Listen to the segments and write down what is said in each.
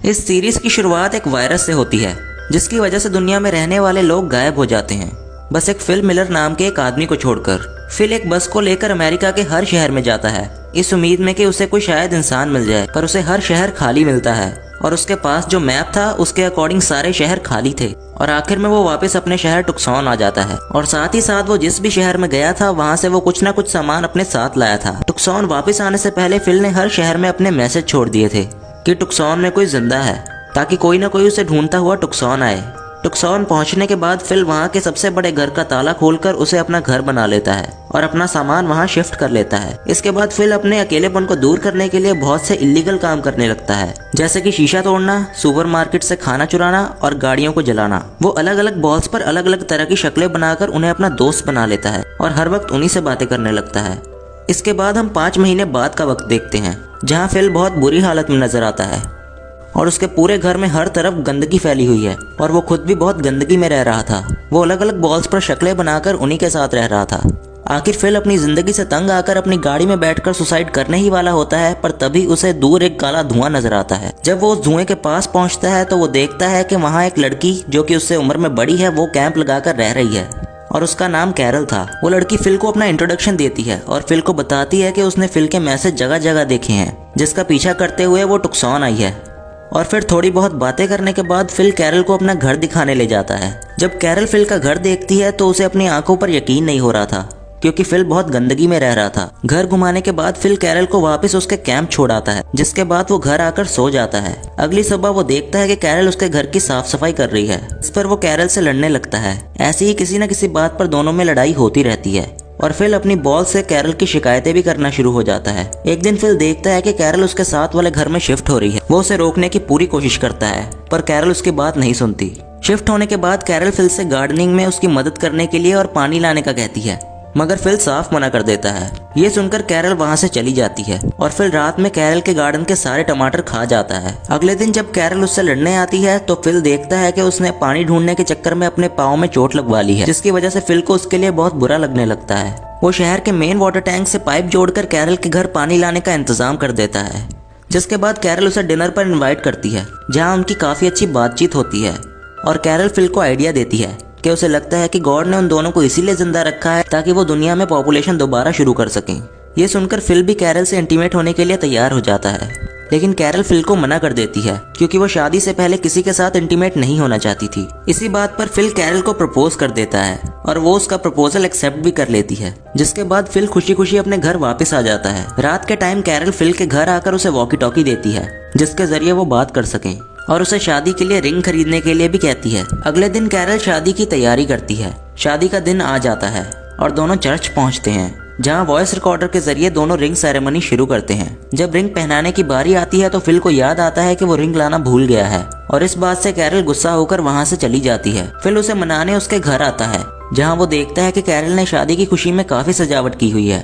इस सीरीज की शुरुआत एक वायरस से होती है जिसकी वजह से दुनिया में रहने वाले लोग गायब हो जाते हैं, बस एक फिल मिलर नाम के एक आदमी को छोड़कर। फिल एक बस को लेकर अमेरिका के हर शहर में जाता है इस उम्मीद में कि उसे कोई शायद इंसान मिल जाए, पर उसे हर शहर खाली मिलता है और उसके पास जो मैप था उसके अकॉर्डिंग सारे शहर खाली थे और आखिर में वो वापस अपने शहर टुक्सॉन आ जाता है। और साथ ही साथ वो जिस भी शहर में गया था वहाँ से वो कुछ ना कुछ सामान अपने साथ लाया था। टुक्सॉन वापस आने से पहले फिल ने हर शहर में अपने मैसेज छोड़ दिए थे कि टुक्सॉन में कोई जिंदा है, ताकि कोई ना कोई उसे ढूंढता हुआ टुक्सॉन आए। टुक्सॉन पहुंचने के बाद फिल वहां के सबसे बड़े घर का ताला खोलकर उसे अपना घर बना लेता है और अपना सामान वहां शिफ्ट कर लेता है। इसके बाद फिल अपने अकेलेपन को दूर करने के लिए बहुत से इलीगल काम करने लगता है, जैसे कि शीशा तोड़ना, सुपरमार्केट से खाना चुराना और गाड़ियों को जलाना। वो अलग अलग बॉल्स पर अलग अलग तरह की शक्लें बनाकर उन्हें अपना दोस्त बना लेता है और हर वक्त उन्हीं से बातें करने लगता है। इसके बाद हम 5 महीने बाद का वक्त देखते हैं जहाँ फिल बहुत बुरी हालत में नजर आता है और उसके पूरे घर में हर तरफ गंदगी फैली हुई है और वो खुद भी बहुत गंदगी में रह रहा था। वो अलग अलग बॉल्स पर शक्लें बनाकर उन्हीं के साथ रह रहा था। आखिर फिल अपनी जिंदगी से तंग आकर अपनी गाड़ी में बैठकर सुसाइड करने ही वाला होता है, पर तभी उसे दूर एक काला धुआं नजर आता है। जब वो उस धुएं के पास पहुंचता है तो वो देखता है कि वहाँ एक लड़की जो कि उससे उम्र में बड़ी है वो कैंप लगाकर रह रही है और उसका नाम कैरल था। वो लड़की फिल को अपना इंट्रोडक्शन देती है और फिल को बताती है कि उसने फिल के मैसेज जगह जगह देखे हैं जिसका पीछा करते हुए वो टुक्सॉन आई है। और फिर थोड़ी बहुत बातें करने के बाद फिल कैरल को अपना घर दिखाने ले जाता है। जब कैरल फिल का घर देखती है तो उसे अपनी आंखों पर यकीन नहीं हो रहा था, क्योंकि फिल बहुत गंदगी में रह रहा था। घर घुमाने के बाद फिल कैरल को वापस उसके कैंप छोड़ आता है, जिसके बाद वो घर आकर सो जाता है। अगली सुबह वो देखता है कि कैरल उसके घर की साफ सफाई कर रही है। इस पर वो कैरल से लड़ने लगता है। ऐसी ही किसी न किसी बात पर दोनों में लड़ाई होती रहती है और फिल अपनी बॉल से कैरल की शिकायतें भी करना शुरू हो जाता है। एक दिन फिल देखता है कि कैरल उसके साथ वाले घर में शिफ्ट हो रही है। वो उसे रोकने की पूरी कोशिश करता है, पर कैरल उसकी बात नहीं सुनती। शिफ्ट होने के बाद कैरल फिल से गार्डनिंग में उसकी मदद करने के लिए और पानी लाने का कहती है, मगर फिल साफ मना कर देता है। ये सुनकर कैरल वहाँ से चली जाती है और फिर रात में कैरल के गार्डन के सारे टमाटर खा जाता है। अगले दिन जब कैरल उससे लड़ने आती है तो फिल देखता है कि उसने पानी ढूंढने के चक्कर में अपने पाँव में चोट लगवा ली है, जिसकी वजह से फिल को उसके लिए बहुत बुरा लगने लगता है। वो शहर के मेन वाटर टैंक से पाइप जोड़कर कैरल के घर पानी लाने का इंतजाम कर देता है, जिसके बाद कैरल उसे डिनर पर इन्वाइट करती है, जहाँ उनकी काफी अच्छी बातचीत होती है और कैरल फिल को आइडिया देती है कि उसे लगता है कि गॉड ने उन दोनों को इसीलिए जिंदा रखा है ताकि वो दुनिया में पॉपुलेशन दोबारा शुरू कर सकें। ये सुनकर फिल भी कैरल से इंटीमेट होने के लिए तैयार हो जाता है, लेकिन कैरल फिल को मना कर देती है क्योंकि वो शादी से पहले किसी के साथ इंटीमेट नहीं होना चाहती थी। इसी बात पर फिल कैरल को प्रपोज कर देता है और वो उसका प्रपोजल एक्सेप्ट भी कर लेती है, जिसके बाद फिल खुशी खुशी अपने घर वापस आ जाता है। रात के टाइम कैरल फिल के घर आकर उसे वॉकी टॉकी देती है जिसके जरिए वो बात कर सकें और उसे शादी के लिए रिंग खरीदने के लिए भी कहती है। अगले दिन कैरल शादी की तैयारी करती है। शादी का दिन आ जाता है और दोनों चर्च पहुंचते हैं, जहां वॉइस रिकॉर्डर के जरिए दोनों रिंग सेरेमनी शुरू करते हैं। जब रिंग पहनाने की बारी आती है तो फिल को याद आता है कि वो रिंग लाना भूल गया है और इस बात से कैरल गुस्सा होकर वहां से चली जाती है। फिल उसे मनाने उसके घर आता है, जहाँ वो देखता है कि कैरल ने शादी की खुशी में काफी सजावट की हुई है,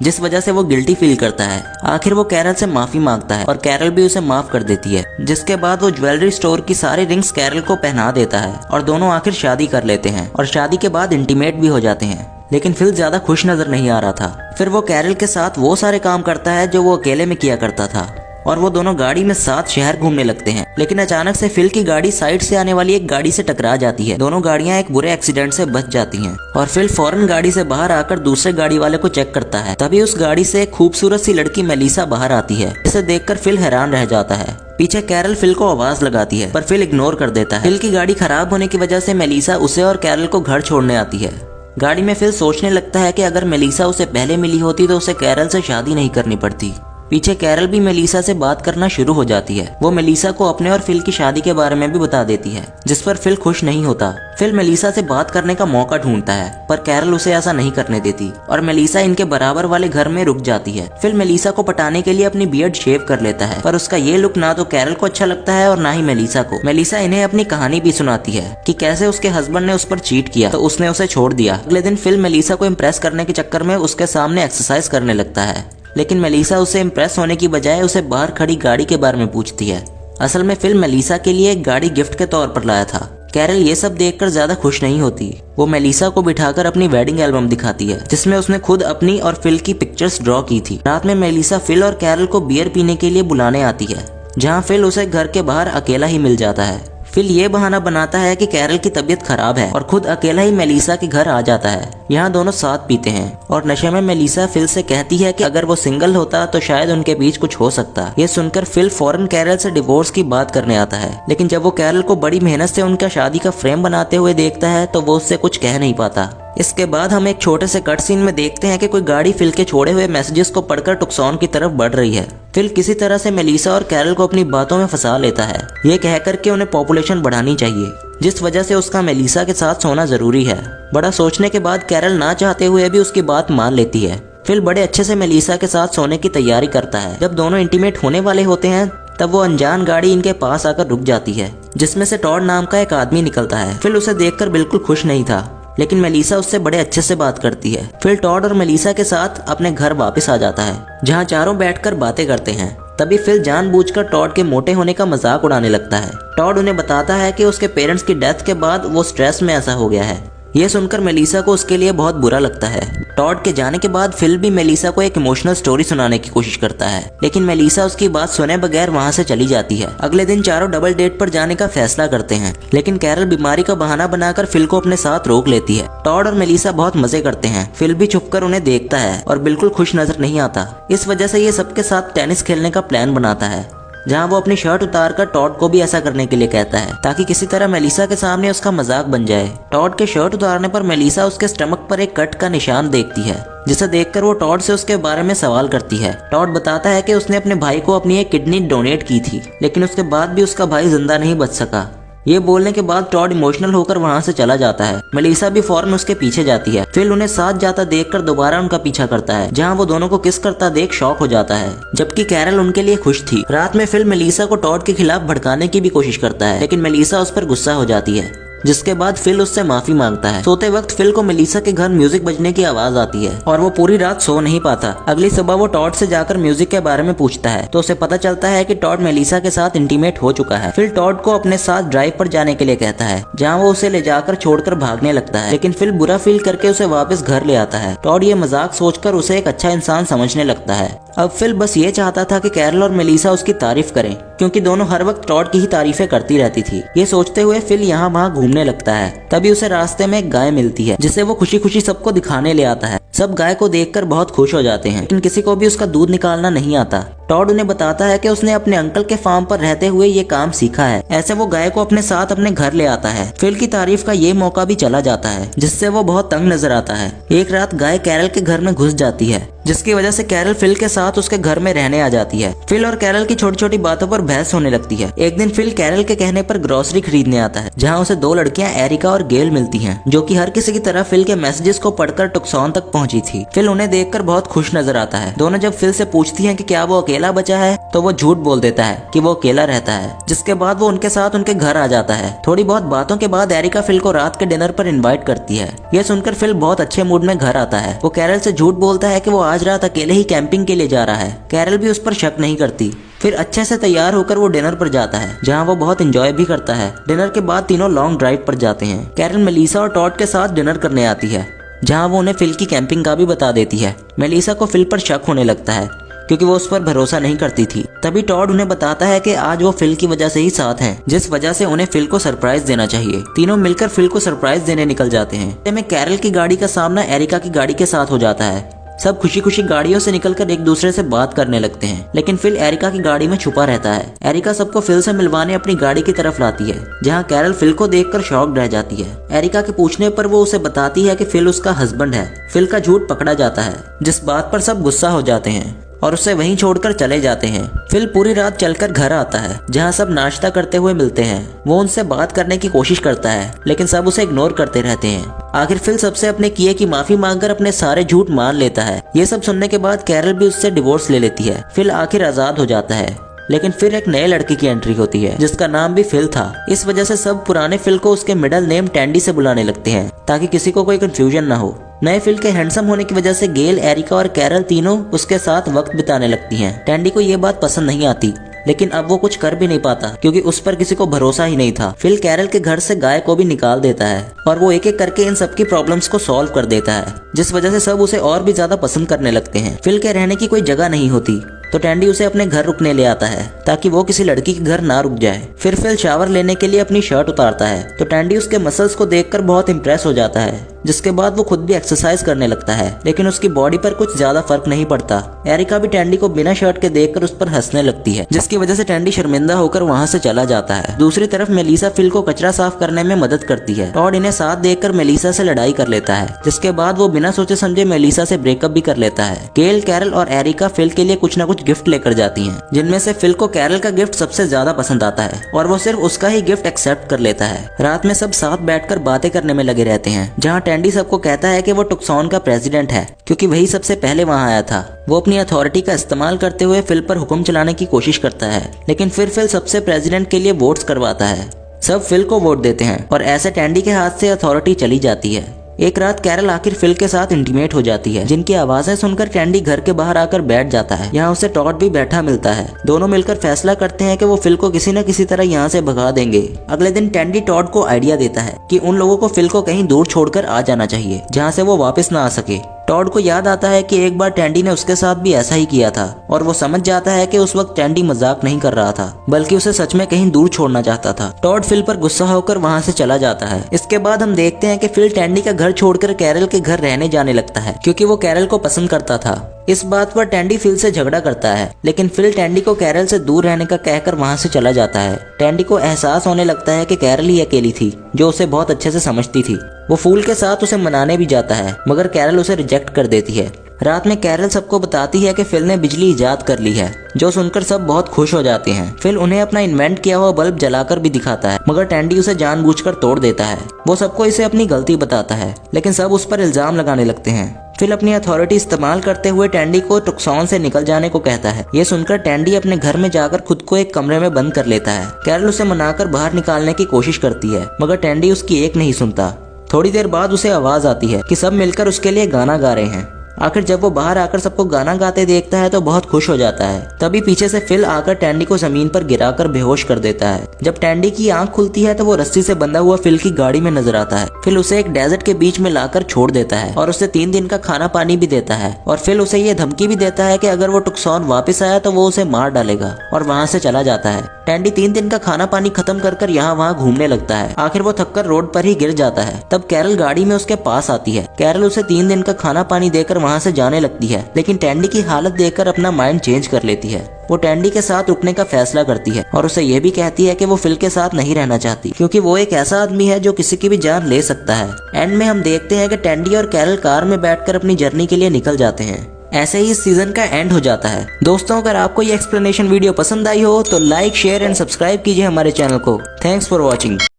जिस वजह से वो गिल्टी फील करता है। आखिर वो कैरल से माफी मांगता है और कैरल भी उसे माफ कर देती है, जिसके बाद वो ज्वेलरी स्टोर की सारी रिंग्स कैरल को पहना देता है और दोनों आखिर शादी कर लेते हैं और शादी के बाद इंटीमेट भी हो जाते हैं। लेकिन फिल ज्यादा खुश नजर नहीं आ रहा था। फिर वो कैरल के साथ वो सारे काम करता है जो वो अकेले में किया करता था और वो दोनों गाड़ी में साथ शहर घूमने लगते हैं। लेकिन अचानक से फिल की गाड़ी साइड से आने वाली एक गाड़ी से टकरा जाती है। दोनों गाड़ियां एक बुरे एक्सीडेंट से बच जाती हैं और फिल फौरन गाड़ी से बाहर आकर दूसरे गाड़ी वाले को चेक करता है। तभी उस गाड़ी से एक खूबसूरत सी लड़की मेलिसा बाहर आती है, जिसे देखकर फिल हैरान रह जाता है। पीछे कैरल फिल को आवाज लगाती है, पर फिल इग्नोर कर देता है। फिल की गाड़ी खराब होने की वजह से मेलिसा उसे और कैरल को घर छोड़ने आती है। गाड़ी में फिल सोचने लगता है कि अगर मेलिसा उसे पहले मिली होती तो उसे कैरल से शादी नहीं करनी पड़ती। पीछे कैरल भी मेलिसा से बात करना शुरू हो जाती है। वो मेलिसा को अपने और फिल की शादी के बारे में भी बता देती है, जिस पर फिल खुश नहीं होता। फिल मेलिसा से बात करने का मौका ढूंढता है, पर कैरल उसे ऐसा नहीं करने देती और मेलिसा इनके बराबर वाले घर में रुक जाती है। फिल मेलिसा को पटाने के लिए अपनी बियर्ड शेव कर लेता है, पर उसका ये लुक ना तो कैरल को अच्छा लगता है और ना ही मेलिसा को। मेलिसा इन्हें अपनी कहानी भी सुनाती है कि कैसे उसके हस्बैंड ने उस पर चीट किया तो उसने उसे छोड़ दिया। अगले दिन फिल मेलिसा को इम्प्रेस करने के चक्कर में उसके सामने एक्सरसाइज करने लगता है, लेकिन मेलिसा उसे इम्प्रेस होने की बजाय उसे बाहर खड़ी गाड़ी के बारे में पूछती है। असल में फिल मेलिसा के लिए एक गाड़ी गिफ्ट के तौर पर लाया था। कैरल ये सब देखकर ज्यादा खुश नहीं होती। वो मेलिसा को बिठाकर अपनी वेडिंग एल्बम दिखाती है, जिसमें उसने खुद अपनी और फिल की पिक्चर्स ड्रॉ की थी। रात में मेलिसा फिल और कैरल को बियर पीने के लिए बुलाने आती है। जहाँ फिल उसे घर के बाहर अकेला ही मिल जाता है। फिल ये बहाना बनाता है कि कैरल की तबीयत खराब है और खुद अकेला ही मेलिसा के घर आ जाता है। यहाँ दोनों साथ पीते हैं और नशे में मेलिसा फिल से कहती है कि अगर वो सिंगल होता तो शायद उनके बीच कुछ हो सकता। ये सुनकर फिल फौरन कैरल से डिवोर्स की बात करने आता है, लेकिन जब वो कैरल को बड़ी मेहनत से उनका शादी का फ्रेम बनाते हुए देखता है तो वो उससे कुछ कह नहीं पाता। इसके बाद हम एक छोटे से कट सीन में देखते हैं कि कोई गाड़ी फिल के छोड़े हुए मैसेजेस को पढ़कर टुक्सॉन की तरफ बढ़ रही है। फिल किसी तरह से मेलिसा और कैरल को अपनी बातों में फंसा लेता है, ये कहकर के उन्हें पॉपुलेशन बढ़ानी चाहिए, जिस वजह से उसका मेलिसा के साथ सोना जरूरी है। बड़ा सोचने के बाद कैरल ना चाहते हुए भी उसकी बात मान लेती है। फिल बड़े अच्छे से मेलिसा के साथ सोने की तैयारी करता है। जब दोनों इंटीमेट होने वाले होते हैं तब वो अनजान गाड़ी इनके पास आकर रुक जाती है, जिसमें से टॉड नाम का एक आदमी निकलता है। फिल उसे देखकर बिल्कुल खुश नहीं था, लेकिन मेलिसा उससे बड़े अच्छे से बात करती है। फिल टॉड और मेलिसा के साथ अपने घर वापस आ जाता है, जहाँ चारों बैठकर बातें करते हैं। तभी फिल जानबूझकर टॉड के मोटे होने का मजाक उड़ाने लगता है। टॉड उन्हें बताता है कि उसके पेरेंट्स की डेथ के बाद वो स्ट्रेस में ऐसा हो गया है। ये सुनकर मेलिसा को उसके लिए बहुत बुरा लगता है। टॉड के जाने के बाद फिल भी मेलिसा को एक इमोशनल स्टोरी सुनाने की कोशिश करता है, लेकिन मेलिसा उसकी बात सुने बगैर वहाँ से चली जाती है। अगले दिन चारों डबल डेट पर जाने का फैसला करते हैं, लेकिन कैरल बीमारी का बहाना बनाकर फिल को अपने साथ रोक लेती है। टॉड और मेलिसा बहुत मजे करते हैं। फिल भी छुपकर उन्हें देखता है और बिल्कुल खुश नजर नहीं आता। इस वजह से ये सबके साथ टेनिस खेलने का प्लान बनाता है, जहाँ वो अपनी शर्ट उतारकर टॉड को भी ऐसा करने के लिए कहता है, ताकि किसी तरह मेलिसा के सामने उसका मजाक बन जाए। टॉड के शर्ट उतारने पर मेलिसा उसके स्टमक पर एक कट का निशान देखती है, जिसे देखकर वो टॉड से उसके बारे में सवाल करती है। टॉड बताता है कि उसने अपने भाई को अपनी एक किडनी डोनेट की थी, लेकिन उसके बाद भी उसका भाई जिंदा नहीं बच सका। ये बोलने के बाद टॉड इमोशनल होकर वहाँ से चला जाता है। मेलिसा भी फौरन उसके पीछे जाती है। फिल उन्हें साथ जाता देखकर दोबारा उनका पीछा करता है, जहाँ वो दोनों को किस करता देख शॉक हो जाता है, जबकि कैरल उनके लिए खुश थी। रात में फिल मेलिसा को टॉड के खिलाफ भड़काने की भी कोशिश करता है, लेकिन मेलिसा उस पर गुस्सा हो जाती है, जिसके बाद फिल उससे माफी मांगता है। सोते वक्त फिल को मेलिसा के घर म्यूजिक बजने की आवाज आती है और वो पूरी रात सो नहीं पाता। अगली सुबह वो टॉड से जाकर म्यूजिक के बारे में पूछता है, तो उसे पता चलता है कि टॉड मेलिसा के साथ इंटीमेट हो चुका है। फिल टॉड को अपने साथ ड्राइव पर जाने के लिए कहता है, जहाँ वो उसे ले जाकर छोड़कर भागने लगता है, लेकिन फिल बुरा फील करके उसे वापस घर ले आता है। टॉड ये मजाक सोचकर उसे एक अच्छा इंसान समझने लगता है। अब फिल बस ये चाहता था कि कैरल और मेलिसा उसकी तारीफ करें, क्योंकि दोनों हर वक्त टॉड की ही तारीफें करती रहती थी। ये सोचते हुए फिल यहाँ वहाँ घूमने लगता है। तभी उसे रास्ते में एक गाय मिलती है, जिसे वो खुशी खुशी सबको दिखाने ले आता है। सब गाय को देखकर बहुत खुश हो जाते हैं, लेकिन किसी को भी उसका दूध निकालना नहीं आता। टॉड उन्हें बताता है कि उसने अपने अंकल के फार्म पर रहते हुए ये काम सीखा है। ऐसे वो गाय को अपने साथ अपने घर ले आता है। फिल की तारीफ का ये मौका भी चला जाता है, जिससे वो बहुत तंग नजर आता है। एक रात गाय कैरल के घर में घुस जाती है, जिसकी वजह से कैरल फिल के साथ उसके घर में रहने आ जाती है। फिल और कैरल की छोटी छोटी बातों पर बहस होने लगती है। एक दिन फिल कैरल के कहने पर ग्रोसरी खरीदने आता है, जहाँ उसे दो लड़कियां एरिका और गेल मिलती हैं, जो कि हर किसी की तरह फिल के मैसेजेस को पढ़कर टुक्सॉन तक पहुंची थी। फिल उन्हें देखकर बहुत खुश नजर आता है। दोनों जब फिल से पूछती हैं कि क्या वो अकेला बचा है, तो वो झूठ बोल देता है कि वो अकेला रहता है, जिसके बाद वो उनके साथ उनके घर आ जाता है। थोड़ी बहुत बातों के बाद एरिका फिल को रात के डिनर पर इनवाइट करती है। ये सुनकर फिल बहुत अच्छे मूड में घर आता है। वो कैरल से झूठ बोलता है कि वो आज रात अकेले ही कैंपिंग के लिए जा रहा है। कैरल भी उस पर शक नहीं करती। फिर अच्छे से तैयार होकर वो डिनर पर जाता है, जहाँ वो बहुत एंजॉय भी करता है। डिनर के बाद तीनों लॉन्ग ड्राइव पर जाते हैं। कैरल मेलिसा और टॉड के साथ डिनर करने आती है, जहाँ वो उन्हें फिल की कैंपिंग का भी बता देती है। मेलिसा को फिल पर शक होने लगता है, क्योंकि वो उस पर भरोसा नहीं करती थी। तभी टॉड उन्हें बताता है कि आज वो फिल की वजह से ही साथ हैं, जिस वजह से उन्हें फिल को सरप्राइज देना चाहिए। तीनों मिलकर फिल को सरप्राइज देने निकल जाते हैं। में कैरल की गाड़ी का सामना एरिका की गाड़ी के साथ हो जाता है। सब खुशी खुशी गाड़ियों से निकलकर एक दूसरे से बात करने लगते हैं, लेकिन फिल एरिका की गाड़ी में छुपा रहता है। एरिका सबको फिल से मिलवाने अपनी गाड़ी की तरफ लाती है, जहाँ कैरल फिल को देखकर शॉक्ड रह जाती है। एरिका के पूछने पर वो उसे बताती है कि फिल उसका हस्बैंड है। फिल का झूठ पकड़ा जाता है, जिस बात पर सब गुस्सा हो जाते हैं और उसे वहीं छोड़कर चले जाते हैं। फिल पूरी रात चलकर घर आता है, जहाँ सब नाश्ता करते हुए मिलते हैं। वो उनसे बात करने की कोशिश करता है, लेकिन सब उसे इग्नोर करते रहते हैं। आखिर फिल सबसे अपने किए की माफी मांगकर अपने सारे झूठ मान लेता है। ये सब सुनने के बाद कैरल भी उससे डिवोर्स ले लेती है। फिल आखिर आजाद हो जाता है, लेकिन फिर एक नए लड़के की एंट्री होती है, जिसका नाम भी फिल था। इस वजह से सब पुराने फिल को उसके मिडल नेम टैंडी से बुलाने लगते हैं, ताकि किसी को कोई कंफ्यूजन ना हो। नए फिल के हैंडसम होने की वजह से गेल, एरिका और कैरल तीनों उसके साथ वक्त बिताने लगती हैं। टैंडी को ये बात पसंद नहीं आती, लेकिन अब वो कुछ कर भी नहीं पाता, क्योंकि उस पर किसी को भरोसा ही नहीं था। फिल कैरल के घर से गाय को भी निकाल देता है और वो एक एक करके इन सबकी प्रॉब्लम्स को सॉल्व कर देता है, जिस वजह से सब उसे और भी ज्यादा पसंद करने लगते हैं। फिल के रहने की कोई जगह नहीं होती, तो टैंडी उसे अपने घर रुकने ले आता है ताकि वो किसी लड़की के घर ना रुक जाए। फिर फिल शावर लेने के लिए अपनी शर्ट उतारता है तो टैंडी उसके मसल्स को देखकर बहुत इंप्रेस हो जाता है, जिसके बाद वो खुद भी एक्सरसाइज करने लगता है, लेकिन उसकी बॉडी पर कुछ ज्यादा फर्क नहीं पड़ता। एरिका भी टैंडी को बिना शर्ट के देखकर उस पर हंसने लगती है, जिसकी वजह से टैंडी शर्मिंदा होकर वहाँ से चला जाता है। दूसरी तरफ मेलिसा फिल को कचरा साफ करने में मदद करती है। टॉड इन्हें साथ देखकर मेलिसा से लड़ाई कर लेता है, जिसके बाद वो बिना सोचे समझे मेलिसा से ब्रेकअप भी कर लेता है। गेल, कैरल और एरिका फिल के लिए कुछ न कुछ गिफ्ट लेकर जाती हैं, जिनमें से फिल को कैरल का गिफ्ट सबसे ज्यादा पसंद आता है और वो सिर्फ उसका ही गिफ्ट एक्सेप्ट कर लेता है। रात में सब साथ बैठकर बातें करने में लगे रहते हैं, जहाँ टैंडी सबको कहता है कि वो टुक्सॉन का प्रेसिडेंट है क्योंकि वही सबसे पहले वहाँ आया था। वो अपनी अथॉरिटी का इस्तेमाल करते हुए फिल पर हुक्म चलाने की कोशिश करता है, लेकिन फिर फिल सबसे प्रेसिडेंट के लिए वोट्स करवाता है। सब फिल को वोट देते हैं और ऐसे टैंडी के हाथ से अथॉरिटी चली जाती है। एक रात कैरल आखिर फिल के साथ इंटीमेट हो जाती है, जिनकी आवाजें सुनकर टैंडी घर के बाहर आकर बैठ जाता है। यहाँ उसे टॉड भी बैठा मिलता है। दोनों मिलकर फैसला करते हैं कि वो फिल को किसी न किसी तरह यहाँ से भगा देंगे। अगले दिन टैंडी टॉड को आइडिया देता है कि उन लोगों को फिल को कहीं दूर छोड़कर आ जाना चाहिए, जहाँ से वो वापस ना आ सके। टॉड को याद आता है कि एक बार टैंडी ने उसके साथ भी ऐसा ही किया था और वो समझ जाता है कि उस वक्त टैंडी मजाक नहीं कर रहा था, बल्कि उसे सच में कहीं दूर छोड़ना चाहता था। टॉड फिल पर गुस्सा होकर वहाँ से चला जाता है। इसके बाद हम देखते हैं कि फिल टैंडी का घर छोड़कर कैरल के घर रहने जाने लगता है, क्योंकि वो कैरल को पसंद करता था। इस बात पर टैंडी फिल से झगड़ा करता है, लेकिन फिल टैंडी को कैरल से दूर रहने का कहकर वहाँ से चला जाता है। टैंडी को एहसास होने लगता है कि कैरल ही अकेली थी जो उसे बहुत अच्छे से समझती थी। वो फूल के साथ उसे मनाने भी जाता है, मगर कैरल उसे रिजेक्ट कर देती है। रात में कैरल सबको बताती है कि फिल ने बिजली इजाद कर ली है, जो सुनकर सब बहुत खुश हो जाते हैं। फिल उन्हें अपना इन्वेंट किया हुआ बल्ब जलाकर भी दिखाता है, मगर टैंडी उसे जानबूझकर तोड़ देता है। वो सबको इसे अपनी गलती बताता है, लेकिन सब उस पर इल्जाम लगाने लगते हैं। फिल अपनी अथॉरिटी इस्तेमाल करते हुए टैंडी को टुक्सॉन से निकल जाने को कहता है। ये सुनकर टैंडी अपने घर में जाकर खुद को एक कमरे में बंद कर लेता है। कैरल उसे मनाकर बाहर निकालने की कोशिश करती है, मगर टैंडी उसकी एक नहीं सुनता। थोड़ी देर बाद उसे आवाज आती है कि सब मिलकर उसके लिए गाना गा रहे हैं। आखिर जब वो बाहर आकर सबको गाना गाते देखता है तो बहुत खुश हो जाता है। तभी पीछे से फिल आकर टैंडी को जमीन पर गिराकर बेहोश कर देता है। जब टैंडी की आंख खुलती है तो वो रस्सी से बंधा हुआ फिल की गाड़ी में नजर आता है। फिल उसे एक डेजर्ट के बीच में लाकर छोड़ देता है और उसे 3 दिन का खाना पानी भी देता है, और फिल उसे ये धमकी भी देता है कि अगर वो टुक्सॉन वापस आया तो वो उसे मार डालेगा, और वहाँ से चला जाता है। टैंडी 3 दिन का खाना पानी खत्म कर यहाँ वहाँ घूमने लगता है। आखिर वो थककर रोड पर ही गिर जाता है। तब कैरल गाड़ी में उसके पास आती है। कैरल उसे 3 दिन का खाना पानी देकर वहाँ से जाने लगती है, लेकिन टैंडी की हालत देखकर अपना माइंड चेंज कर लेती है। वो टैंडी के साथ रुकने का फैसला करती है और उसे ये भी कहती है कि वो फिल के साथ नहीं रहना चाहती, क्योंकि वो एक ऐसा आदमी है जो किसी की भी जान ले सकता है। एंड में हम देखते हैं कि टैंडी और कैरल कार में बैठकर अपनी जर्नी के लिए निकल जाते हैं। ऐसे ही इस सीजन का एंड हो जाता है। दोस्तों, अगर आपको ये एक्सप्लेनेशन वीडियो पसंद आई हो तो लाइक, शेयर एंड सब्सक्राइब कीजिए हमारे चैनल को। Thanks for watching.